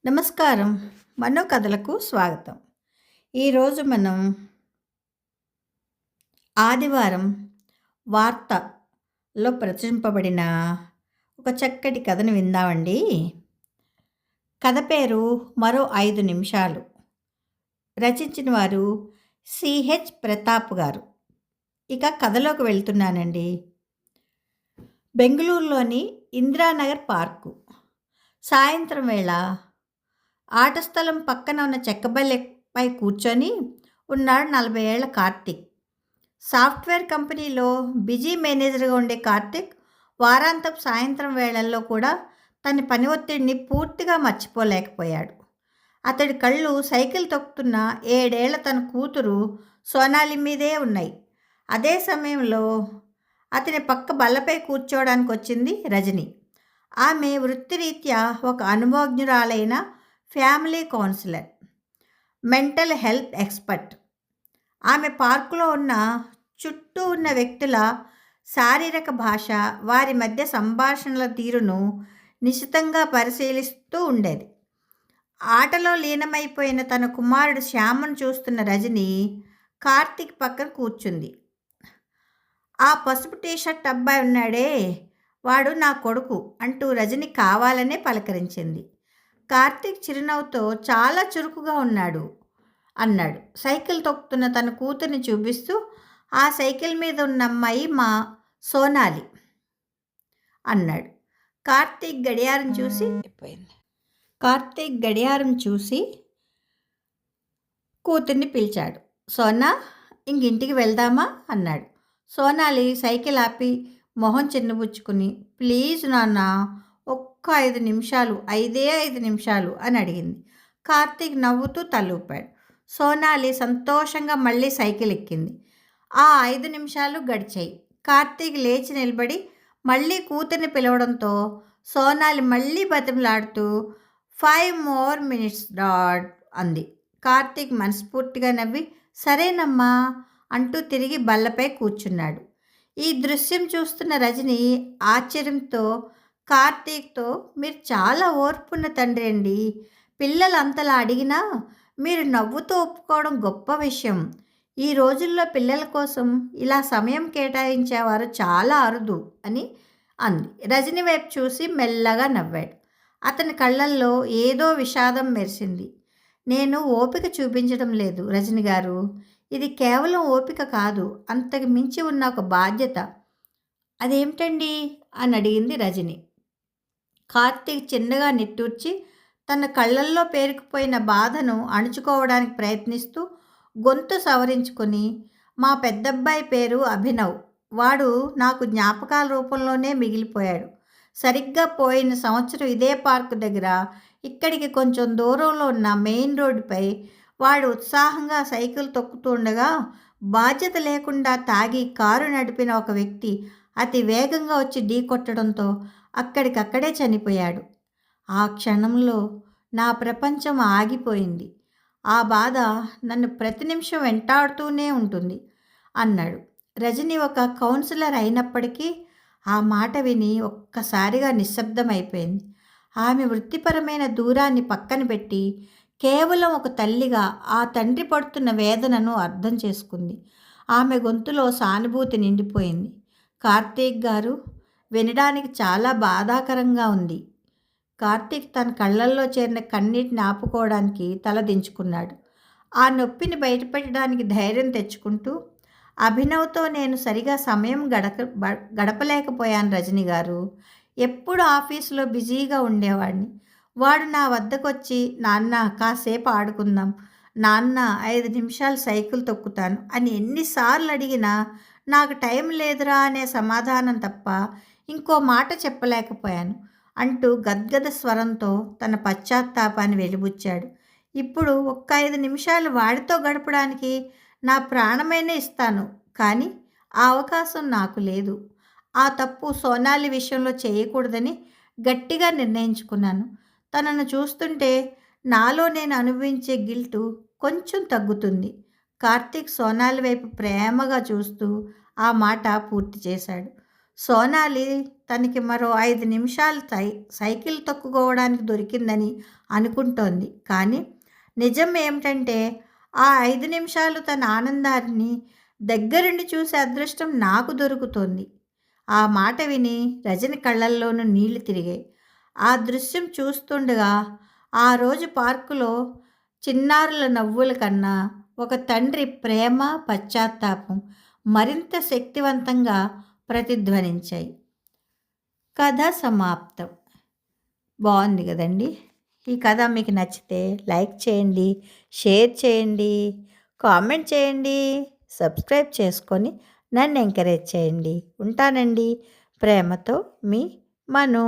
నమస్కారం. మనో కథలకు స్వాగతం. ఈరోజు మనం ఆదివారం వార్తలో ప్రచురింపబడిన ఒక చక్కటి కథను విందామండి. కథ పేరు మరో 5 నిమిషాలు. రచించిన వారు సిహెచ్ ప్రతాప్ గారు. ఇక కథలోకి వెళ్తున్నానండి. బెంగళూరులోని ఇందిరానగర్ పార్కు. సాయంత్రం వేళ ఆట స్థలం పక్కన ఉన్న చెక్కబల్లెపై కూర్చొని ఉన్నాడు 40 ఏళ్ల కార్తీక్. సాఫ్ట్వేర్ కంపెనీలో బిజీ మేనేజర్గా ఉండే కార్తీక్ వారాంతపు సాయంత్రం వేళల్లో కూడా తన పని ఒత్తిడిని పూర్తిగా మర్చిపోలేకపోయాడు. అతడి కళ్ళు సైకిల్ తొక్కుతున్న 7 ఏళ్ల తన కూతురు సోనాలి మీదే ఉన్నాయి. అదే సమయంలో అతని పక్క బల్లపై కూర్చోవడానికి వచ్చింది రజని. ఆమె వృత్తిరీత్యా ఒక అనుభవజ్ఞురాలైన family counsellor, mental health expert. ఆమె పార్కులో ఉన్న చుట్టూ ఉన్న వ్యక్తుల శారీరక భాష, వారి మధ్య సంభాషణల తీరును నిశితంగా పరిశీలిస్తూ ఉండేది. ఆటలో లీనమైపోయిన తన కుమారుడు శ్యామను చూస్తున్న రజని కార్తీక్ పక్కన కూర్చుంది. ఆ పసుపు టీషర్ట్ అబ్బాయి ఉన్నాడే, వాడు నా కొడుకు అంటూ రజని కావాలనే పలకరించింది. కార్తీక్ చిరునవ్వుతో చాలా చురుకుగా ఉన్నాడు అన్నాడు, సైకిల్ తొక్కుతున్న తన కూతుర్ని చూపిస్తూ. ఆ సైకిల్ మీద ఉన్న అమ్మాయి మా సోనాలి అన్నాడు. కార్తీక్ గడియారం చూసి కూతుర్ని పిలిచాడు. సోనా, ఇంకింటికి వెళ్దామా అన్నాడు. సోనాలి సైకిల్ ఆపి మొహం చిన్నబుచ్చుకుని, ప్లీజ్ నాన్న, ఒక్క 5 నిమిషాలు, 5 నిమిషాలు అని అడిగింది. కార్తీక్ నవ్వుతూ తలూపాడు. సోనాలి సంతోషంగా మళ్ళీ సైకిల్ ఎక్కింది. ఆ 5 నిమిషాలు గడిచాయి. కార్తీక్ లేచి నిలబడి మళ్ళీ కూతుర్ని పిలవడంతో సోనాలి మళ్ళీ బతిమలాడుతూ 5 more minutes డాడ్ అంది. కార్తీక్ మనస్ఫూర్తిగా నవ్వి సరేనమ్మా అంటూ తిరిగి బల్లపై కూర్చున్నాడు. ఈ దృశ్యం చూస్తున్న రజని ఆశ్చర్యంతో కార్తీక్తో, మీరు చాలా ఓర్పున్న తండ్రి అండి. పిల్లలు అంతలా అడిగినా మీరు నవ్వుతూ ఒప్పుకోవడం గొప్ప విషయం. ఈ రోజుల్లో పిల్లల కోసం ఇలా సమయం కేటాయించేవారు చాలా అరుదు అని అంది. రజని వైపు చూసి మెల్లగా నవ్వాడు. అతని కళ్ళల్లో ఏదో విషాదం మెరిసింది. నేను ఓపిక చూపించడం లేదు రజని గారు, ఇది కేవలం ఓపిక కాదు, అంతకు మించి ఉన్న ఒక బాధ్యత. అదేమిటండి అని అడిగింది రజని. కార్తీక్ చిన్నగా నిట్టూర్చి తన కళ్ళల్లో పేరుకుపోయిన బాధను అణుచుకోవడానికి ప్రయత్నిస్తూ గొంతు సవరించుకొని, మా పెద్దబ్బాయి పేరు అభినవ్. వాడు నాకు జ్ఞాపకాల రూపంలోనే మిగిలిపోయాడు. సరిగ్గా పోయిన సంవత్సరం ఇదే పార్కు దగ్గర, ఇక్కడికి కొంచెం దూరంలో ఉన్న మెయిన్ రోడ్డుపై వాడు ఉత్సాహంగా సైకిల్ తొక్కుతుండగా బాధ్యత లేకుండా తాగి కారు నడిపిన ఒక వ్యక్తి అతి వేగంగా వచ్చి ఢీకొట్టడంతో అక్కడికక్కడే చనిపోయాడు. ఆ క్షణంలో నా ప్రపంచం ఆగిపోయింది. ఆ బాధ నన్ను ప్రతి నిమిషం వెంటాడుతూనే ఉంటుంది అన్నాడు. రజని ఒక కౌన్సిలర్ అయినప్పటికీ ఆ మాట విని ఒక్కసారిగా నిశ్శబ్దమైపోయింది. ఆమె వృత్తిపరమైన దూరాన్ని పక్కన పెట్టి కేవలం ఒక తల్లిగా ఆ తండ్రి పడుతున్న వేదనను అర్థం చేసుకుంది. ఆమె గొంతులో సానుభూతి నిండిపోయింది. కార్తీక్ గారు, వినడానికి చాలా బాధాకరంగా ఉంది. కార్తీక్ తన కళ్ళల్లో చేరిన కన్నీటిని ఆపుకోవడానికి తల దించుకున్నాడు. ఆ నొప్పిని బయటపెట్టడానికి ధైర్యం తెచ్చుకుంటూ, అభినవ్తో నేను సరిగా సమయం గడపలేకపోయాను రజని గారు. ఎప్పుడు ఆఫీసులో బిజీగా ఉండేవాడిని. వాడు నా వద్దకొచ్చి, నాన్న కాసేపు ఆడుకుందాం, నాన్న 5 నిమిషాలు సైకిల్ తొక్కుతాను అని ఎన్నిసార్లు అడిగినా నాకు టైం లేదురా అనే సమాధానం తప్ప ఇంకో మాట చెప్పలేకపోయాను అంటూ గద్గద స్వరంతో తన పశ్చాత్తాపాన్ని వెలిబుచ్చాడు. ఇప్పుడు ఒక్క 5 నిమిషాలు వాడితో గడపడానికి నా ప్రాణమైనా ఇస్తాను, కానీ ఆ అవకాశం నాకు లేదు. ఆ తప్పు సోనాలి విషయంలో చేయకూడదని గట్టిగా నిర్ణయించుకున్నాను. తనను చూస్తుంటే నాలో నేను అనుభవించే గిల్టు కొంచెం తగ్గుతుంది. కార్తీక్ సోనాలి వైపు ప్రేమగా చూస్తూ ఆ మాట పూర్తి చేశాడు. సోనాలి తనకి మరో 5 నిమిషాలు సైకిల్ తొక్కుకోవడానికి దొరికిందని అనుకుంటోంది. కానీ నిజం ఏమిటంటే ఆ 5 నిమిషాలు తన ఆనందాన్ని దగ్గరుండి చూసే అదృష్టం నాకు దొరుకుతోంది. ఆ మాట విని రజని కళ్ళల్లోనూ నీళ్లు తిరిగాయి. ఆ దృశ్యం చూస్తుండగా ఆ రోజు పార్కులో చిన్నారుల నవ్వుల కన్నా ఒక తండ్రి ప్రేమ, పశ్చాత్తాపం మరింత శక్తివంతంగా ప్రతిధ్వనించాయి. కథ సమాప్తం. బాగుంది కదండి. ఈ కథ మీకు నచ్చితే లైక్ చేయండి, షేర్ చేయండి, కామెంట్ చేయండి, సబ్స్క్రైబ్ చేసుకొని నన్ను ఎంకరేజ్ చేయండి. ఉంటానండి. ప్రేమతో మీ మను.